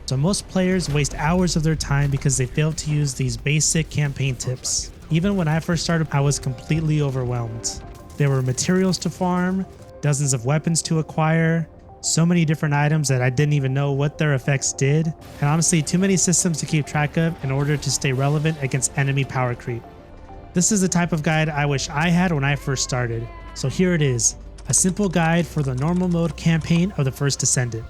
So most players waste hours of their time because they fail to use these basic campaign tips. Even when I first started, I was completely overwhelmed. There were materials to farm, dozens of weapons to acquire, so many different items that I didn't even know what their effects did, and honestly too many systems to keep track of in order to stay relevant against enemy power creep. This is the type of guide I wish I had when I first started. So here it is, a simple guide for the normal mode campaign of the First Descendant.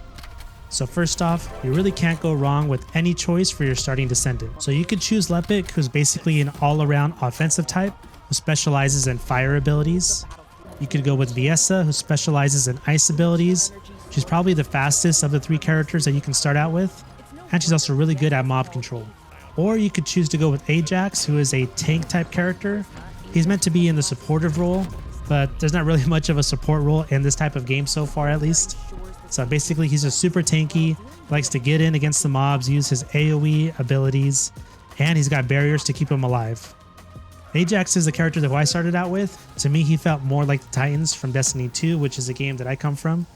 So first off, you really can't go wrong with any choice for your starting Descendant. So you could choose Lepik, who's basically an all-around offensive type, who specializes in fire abilities. You could go with Viessa, who specializes in ice abilities. She's probably the fastest of the 3 characters that you can start out with, and she's also really good at mob control. Or you could choose to go with Ajax, who is a tank type character. He's meant to be in the supportive role, but there's not really much of a support role in this type of game so far, at least. So basically he's just super tanky, likes to get in against the mobs, use his AoE abilities, and he's got barriers to keep him alive. Ajax is the character that I started out with. To me, he felt more like the Titans from Destiny 2, which is a game that I come from.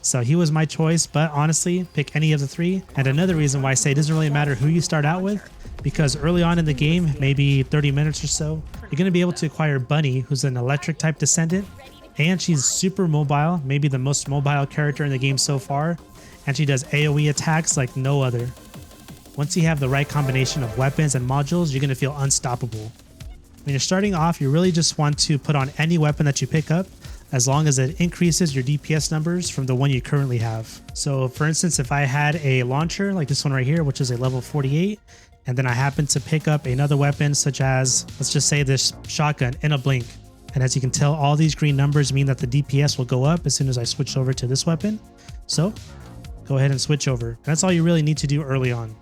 So he was my choice, but honestly, pick any of the 3. And another reason why I say it doesn't really matter who you start out with, because early on in the game, maybe 30 minutes or so, you're going to be able to acquire Bunny, who's an electric type Descendant, and she's super mobile, maybe the most mobile character in the game so far, and she does AoE attacks like no other. Once you have the right combination of weapons and modules, you're going to feel unstoppable. When you're starting off, you really just want to put on any weapon that you pick up, as long as it increases your DPS numbers from the one you currently have. So for instance, if I had a launcher like this one right here, which is a level 48, and then I happen to pick up another weapon such as, let's just say this shotgun in a blink. And as you can tell, all these green numbers mean that the DPS will go up as soon as I switch over to this weapon. So go ahead and switch over. That's all you really need to do early on.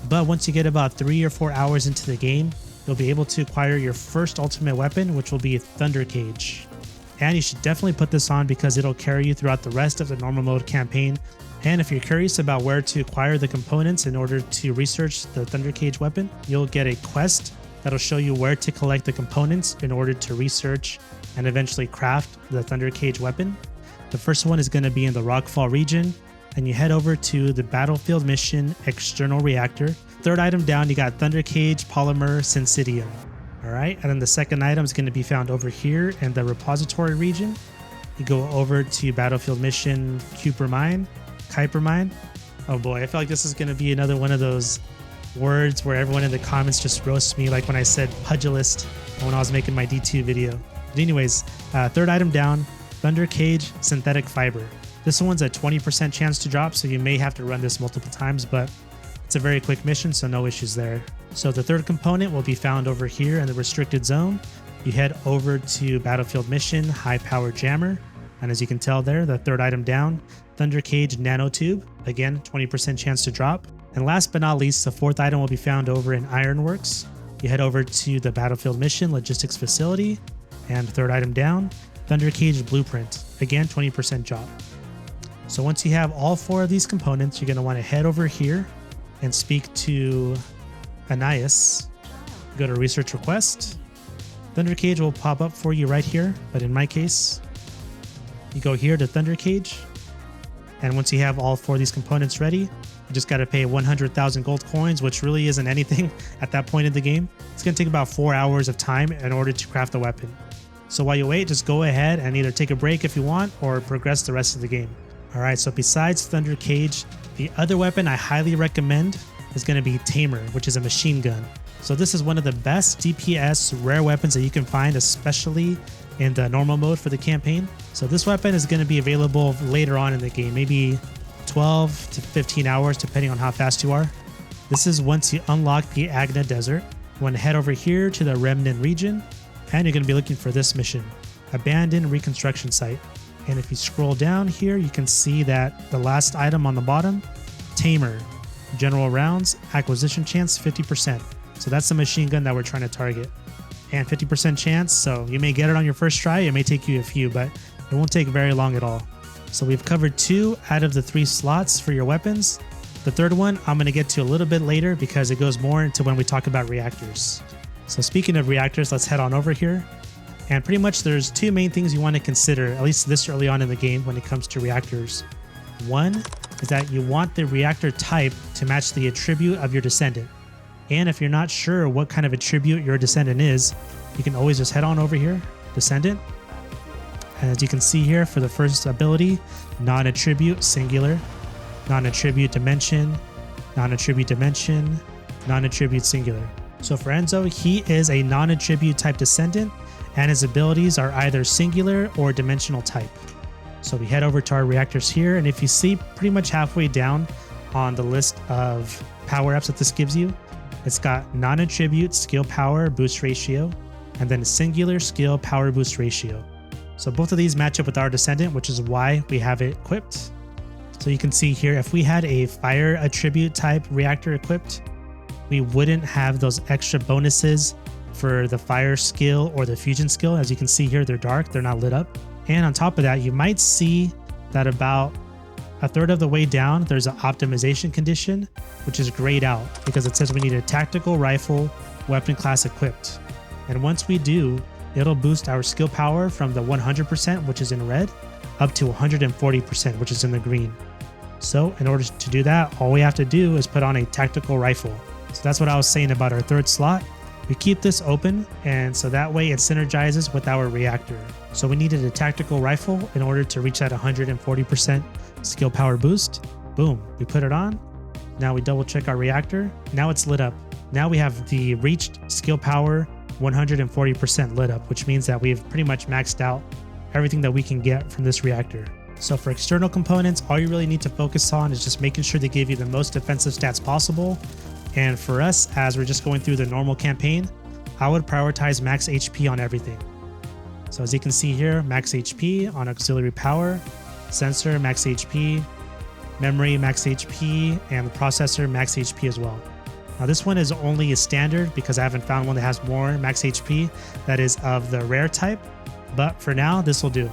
But once you get about 3 or 4 hours into the game, you'll be able to acquire your first ultimate weapon, which will be Thunder Cage. And you should definitely put this on because it'll carry you throughout the rest of the normal mode campaign. And if you're curious about where to acquire the components in order to research the Thunder Cage weapon, you'll get a quest that'll show you where to collect the components in order to research and eventually craft the Thunder Cage weapon. The first one is going to be in the Rockfall region, and you head over to the battlefield mission External Reactor. Third item down, you got Thunder Cage Polymer Syncytium. Alright, and then the second item is going to be found over here in the repository region. You go over to battlefield mission Kuiper Mine. Oh boy, I feel like this is going to be another one of those words where everyone in the comments just roasts me, like when I said pugilist when I was making my D2 video. But anyways, third item down, Thunder Cage Synthetic Fiber. This one's a 20% chance to drop, so you may have to run this multiple times, but it's a very quick mission, so no issues there. So the third component will be found over here in the restricted zone. You head over to battlefield mission High Power Jammer, and as you can tell there, the third item down, Thunder Cage Nanotube. Again, 20% chance to drop. And last but not least, the fourth item will be found over in Ironworks. You head over to the battlefield mission Logistics Facility, and third item down, Thunder Cage Blueprint. Again, 20% drop. So once you have all 4 of these components, you're going to want to head over here and speak to Anais. Go to Research Request. Thunder Cage will pop up for you right here, but in my case, you go here to Thunder Cage, and once you have all 4 of these components ready, you just got to pay 100,000 gold coins, which really isn't anything at that point in the game. It's going to take about 4 hours of time in order to craft the weapon. So while you wait, just go ahead and either take a break if you want or progress the rest of the game. Alright, so besides Thunder Cage, the other weapon I highly recommend is going to be Tamer, which is a machine gun. So this is one of the best DPS rare weapons that you can find, especially in the normal mode for the campaign. So this weapon is going to be available later on in the game, maybe 12 to 15 hours depending on how fast you are. This is once you unlock the Agna Desert. You want to head over here to the Remnant region, and you're going to be looking for this mission, Abandoned Reconstruction Site. And if you scroll down here, you can see that the last item on the bottom, Tamer, general rounds, acquisition chance 50%. So that's the machine gun that we're trying to target. And 50% chance, so you may get it on your first try, it may take you a few, but it won't take very long at all. So we've covered 2 out of the 3 slots for your weapons. The third one I'm going to get to a little bit later because it goes more into when we talk about reactors. So speaking of reactors, let's head on over here. And pretty much there's 2 main things you want to consider, at least this early on in the game when it comes to reactors. One is that you want the reactor type to match the attribute of your Descendant. And if you're not sure what kind of attribute your Descendant is, you can always just head on over here, Descendant. And as you can see here, for the first ability, non-attribute singular, non-attribute dimension, non-attribute dimension, non-attribute singular. So for Enzo, he is a non-attribute type Descendant, and his abilities are either singular or dimensional type. So we head over to our reactors here, and if you see pretty much halfway down on the list of power-ups that this gives you, it's got non-attribute skill power boost ratio, and then singular skill power boost ratio. So both of these match up with our Descendant, which is why we have it equipped. So you can see here, if we had a fire attribute type reactor equipped, we wouldn't have those extra bonuses for the fire skill or the fusion skill. As you can see here, they're dark, they're not lit up. And on top of that, you might see that about a third of the way down, there's an optimization condition, which is grayed out because it says we need a tactical rifle weapon class equipped. And once we do, it'll boost our skill power from the 100%, which is in red, up to 140%, which is in the green. So in order to do that, all we have to do is put on a tactical rifle. So that's what I was saying about our third slot. We keep this open, and so that way it synergizes with our reactor. So we needed a tactical rifle in order to reach that 140% skill power boost. Boom, we put it on. Now we double check our reactor. Now it's lit up. Now we have the reached skill power 140% lit up, which means that we've pretty much maxed out everything that we can get from this reactor. So for external components, all you really need to focus on is just making sure they give you the most defensive stats possible. And for us, as we're just going through the normal campaign, I would prioritize max HP on everything. So as you can see here, max HP on auxiliary power, sensor max HP, memory max HP, and the processor max HP as well. Now this one is only a standard because I haven't found one that has more max HP that is of the rare type, but for now this will do.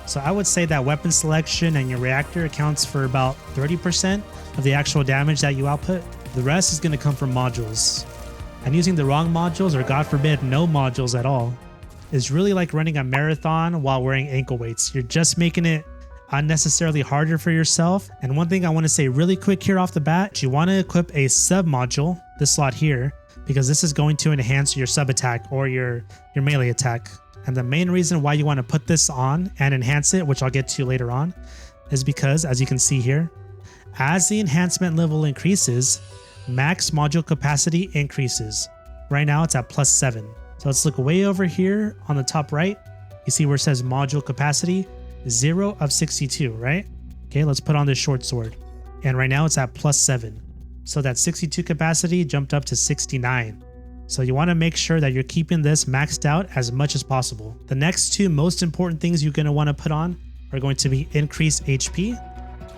So I would say that weapon selection and your reactor accounts for about 30% of the actual damage that you output. The rest is going to come from modules. And using the wrong modules, or God forbid no modules at all, is really like running a marathon while wearing ankle weights. You're just making it unnecessarily harder for yourself. And one thing I want to say really quick here off the bat, you want to equip a sub module, this slot here, because this is going to enhance your sub attack or your melee attack. And the main reason why you want to put this on and enhance it, which I'll get to later on, is because as you can see here, as the enhancement level increases, max module capacity increases. Right now it's at +7. So let's look way over here on the top right. You see where it says module capacity, 0 of 62, right? Okay, let's put on this short sword. And right now it's at +7. So that 62 capacity jumped up to 69. So you want to make sure that you're keeping this maxed out as much as possible. The next two most important things you're going to want to put on are going to be increased HP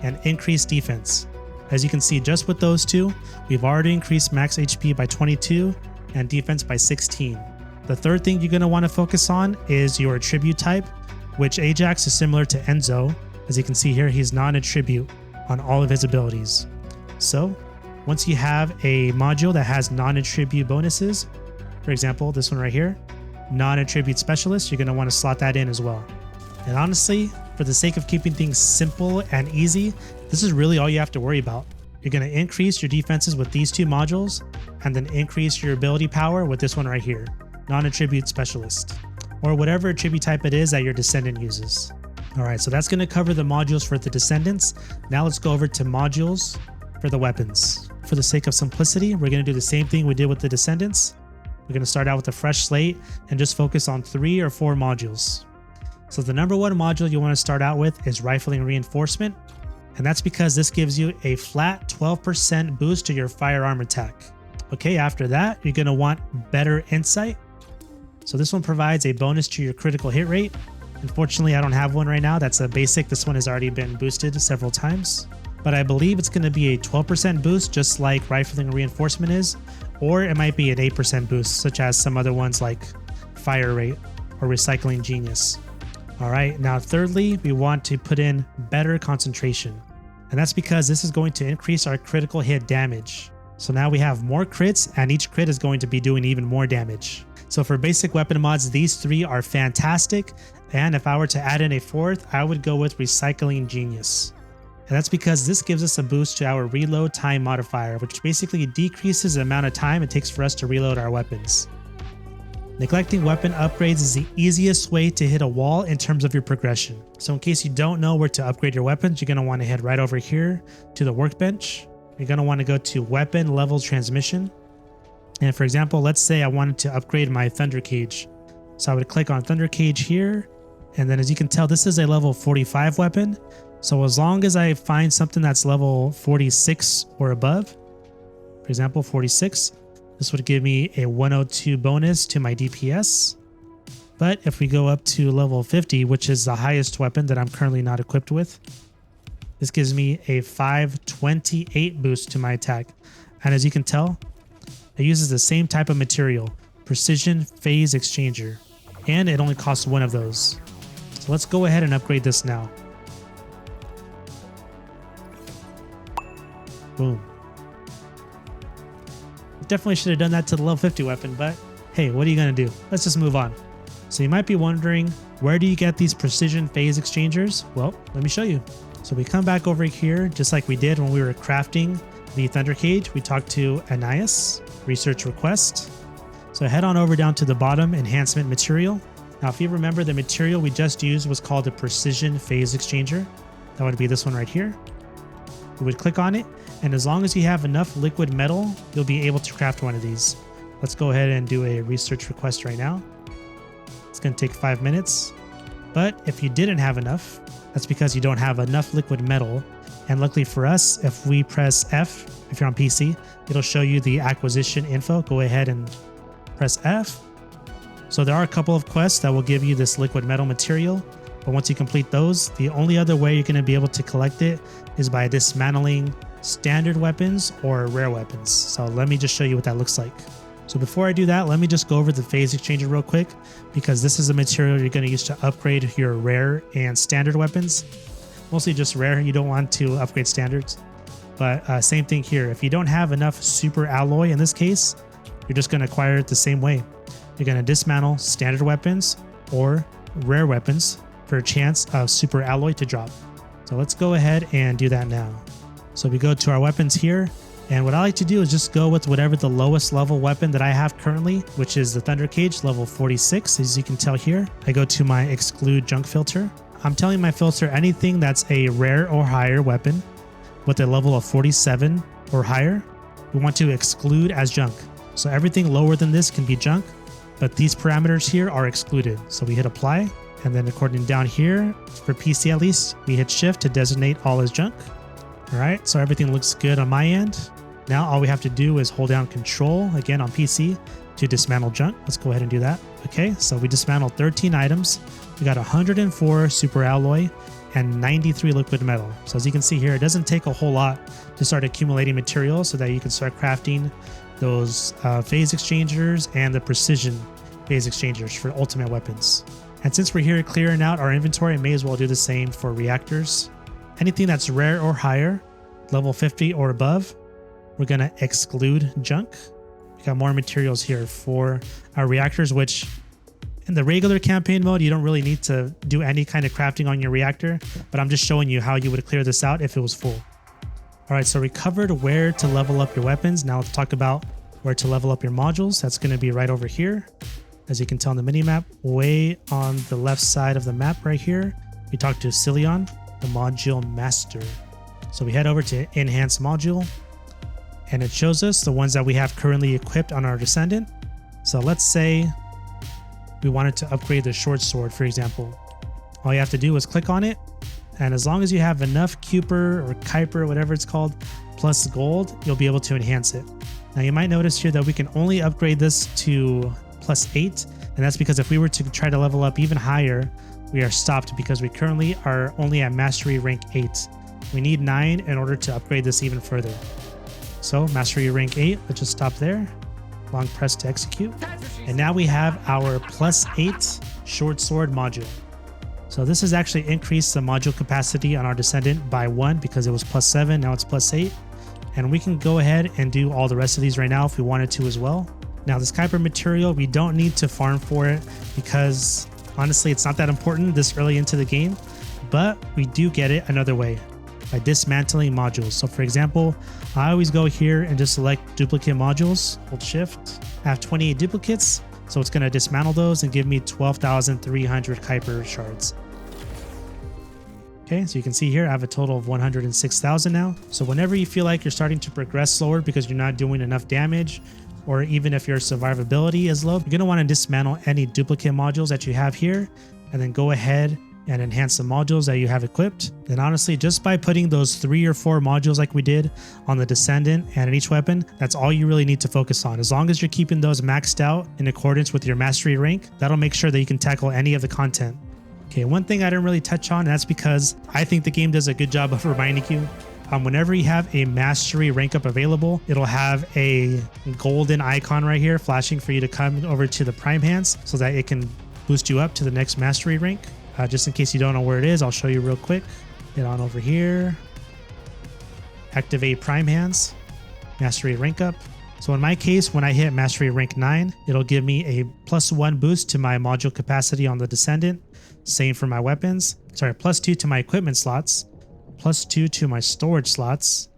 and increased defense. As you can see, just with those two, we've already increased max HP by 22 and defense by 16. The third thing you're going to want to focus on is your attribute type, which Ajax is similar to Enzo. As you can see here, he's non-attribute on all of his abilities. So once you have a module that has non-attribute bonuses, for example, this one right here, non-attribute specialist, you're going to want to slot that in as well. And honestly, for the sake of keeping things simple and easy, this is really all you have to worry about. You're going to increase your defenses with these two modules and then increase your ability power with this one right here, non-attribute specialist, or whatever attribute type it is that your Descendant uses. All right, so that's going to cover the modules for the Descendants. Now let's go over to modules for the weapons. For the sake of simplicity, we're going to do the same thing we did with the Descendants. We're going to start out with a fresh slate and just focus on 3 or 4 modules. So the number one module you want to start out with is Rifling Reinforcement, and that's because this gives you a flat 12% boost to your firearm attack. Okay, after that, you're going to want Better Insight. So this one provides a bonus to your critical hit rate. Unfortunately, I don't have one right now. That's a basic. This one has already been boosted several times, but I believe it's going to be a 12% boost, just like Rifling Reinforcement is, or it might be an 8% boost, such as some other ones like Fire Rate or Recycling Genius. All right, now thirdly, we want to put in Better Concentration, and that's because this is going to increase our critical hit damage. So now we have more crits, and each crit is going to be doing even more damage. So for basic weapon mods, these 3 are fantastic, and if I were to add in a 4th, I would go with Recycling Genius. And that's because this gives us a boost to our reload time modifier, which basically decreases the amount of time it takes for us to reload our weapons. Neglecting weapon upgrades is the easiest way to hit a wall in terms of your progression. So in case you don't know where to upgrade your weapons, you're going to want to head right over here to the workbench. You're going to want to go to weapon level transmission. And for example, let's say I wanted to upgrade my thunder cage. So I would click on thunder cage here. And then as you can tell, this is a level 45 weapon. So as long as I find something that's level 46 or above, for example, 46, this would give me a 102 bonus to my DPS. But if we go up to level 50, which is the highest weapon that I'm currently not equipped with, this gives me a 528 boost to my attack. And as you can tell, it uses the same type of material, precision phase exchanger, and it only costs one of those. So let's go ahead and upgrade this now. Boom. Definitely should have done that to the level 50 weapon, but hey, what are you going to do? Let's just move on. So you might be wondering, where do you get these precision phase exchangers? Well, let me show you. So we come back over here, just like we did when we were crafting the thunder cage. We talked to Ananias, research request. So head on over down to the bottom, enhancement material. Now, if you remember, the material we just used was called the precision phase exchanger. That would be this one right here. We would click on it, and as long as you have enough liquid metal, you'll be able to craft one of these. Let's go ahead and do a research request right now. It's going to take 5 minutes, but if you didn't have enough, that's because you don't have enough liquid metal. And luckily for us, if we press F, if you're on PC, it'll show you the acquisition info. Go ahead and press F. So there are a couple of quests that will give you this liquid metal material. But once you complete those, the only other way you're going to be able to collect it is by dismantling standard weapons or rare weapons. So let me just show you what that looks like. So before I do that, let me just go over the phase exchanger real quick, because this is the material you're going to use to upgrade your rare and standard weapons. Mostly just rare, you don't want to upgrade standards. But same thing here. If you don't have enough super alloy in this case, you're just going to acquire it the same way. You're going to dismantle standard weapons or rare weapons for a chance of super alloy to drop. So let's go ahead and do that now. So we go to our weapons here, and what I like to do is just go with whatever the lowest level weapon that I have currently, which is the thunder cage, level 46. As you can tell here, I go to my exclude junk filter. I'm telling my filter anything that's a rare or higher weapon with a level of 47 or higher, we want to exclude as junk. So everything lower than this can be junk, but these parameters here are excluded. So we hit apply. And then according down here, for PC at least, we hit shift to designate all as junk. All right, so everything looks good on my end. Now all we have to do is hold down control again on PC to dismantle junk. Let's go ahead and do that. Okay, so we dismantled 13 items. We got 104 super alloy and 93 liquid metal. So as you can see here, it doesn't take a whole lot to start accumulating material so that you can start crafting those phase exchangers and the precision phase exchangers for ultimate weapons. And since we're here clearing out our inventory, I may as well do the same for reactors. Anything that's rare or higher, level 50 or above, we're going to exclude junk. We got more materials here for our reactors, which in the regular campaign mode, you don't really need to do any kind of crafting on your reactor, but I'm just showing you how you would clear this out if it was full. All right, so we covered where to level up your weapons. Now let's talk about where to level up your modules. That's going to be right over here. As you can tell on the mini-map, way on the left side of the map right here, we talk to Cillian, the module master. So we head over to enhance module, and it shows us the ones that we have currently equipped on our Descendant. So let's say we wanted to upgrade the short sword, for example. All you have to do is click on it, and as long as you have enough Kuiper or Kuiper, whatever it's called, plus gold, you'll be able to enhance it. Now you might notice here that we can only upgrade this to +8, and that's because if we were to try to level up even higher, we are stopped because we currently are only at mastery rank 8. We need 9 in order to upgrade this even further. So mastery rank 8, let's just stop there. Long press to execute. And now we have our +8 short sword module. So this has actually increased the module capacity on our Descendant by 1 because it was +7, now it's +8. And we can go ahead and do all the rest of these right now if we wanted to as well. Now this Kuiper material, we don't need to farm for it because honestly, it's not that important this early into the game, but we do get it another way. by dismantling modules. So for example, I always go here and just select duplicate modules, hold shift. I have 28 duplicates, so it's going to dismantle those and give me 12,300 Kuiper shards. Okay, so you can see here I have a total of 106,000 now. So whenever you feel like you're starting to progress slower because you're not doing enough damage, or even if your survivability is low, you're going to want to dismantle any duplicate modules that you have here, and then go ahead and enhance the modules that you have equipped. And honestly, just by putting those 3 or 4 modules like we did on the Descendant and in each weapon, that's all you really need to focus on. As long as you're keeping those maxed out in accordance with your mastery rank, that'll make sure that you can tackle any of the content. Okay, one thing I didn't really touch on, that's because I think the game does a good job of reminding you, whenever you have a mastery rank up available, it'll have a golden icon right here flashing for you to come over to the prime hands so that it can boost you up to the next mastery rank. Just in case you don't know where it is, I'll show you real quick. Get on over here, activate prime hands, mastery rank up. So in my case, when I hit mastery rank 9, it'll give me a +1 boost to my module capacity on the Descendant. Same for my weapons. Sorry, +2 to my equipment slots, +2 to my storage slots,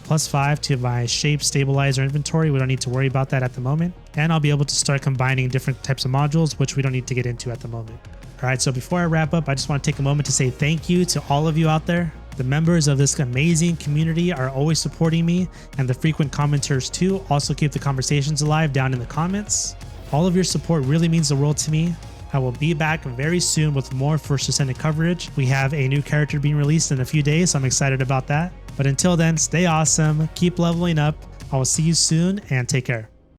+5 to my shape stabilizer inventory. We don't need to worry about that at the moment. And I'll be able to start combining different types of modules, which we don't need to get into at the moment. All right, so before I wrap up, I just want to take a moment to say thank you to all of you out there. The members of this amazing community are always supporting me, and the frequent commenters too also keep the conversations alive down in the comments. All of your support really means the world to me. I will be back very soon with more First Descendant coverage. We have a new character being released in a few days, so I'm excited about that. But until then, stay awesome, keep leveling up. I will see you soon, and take care.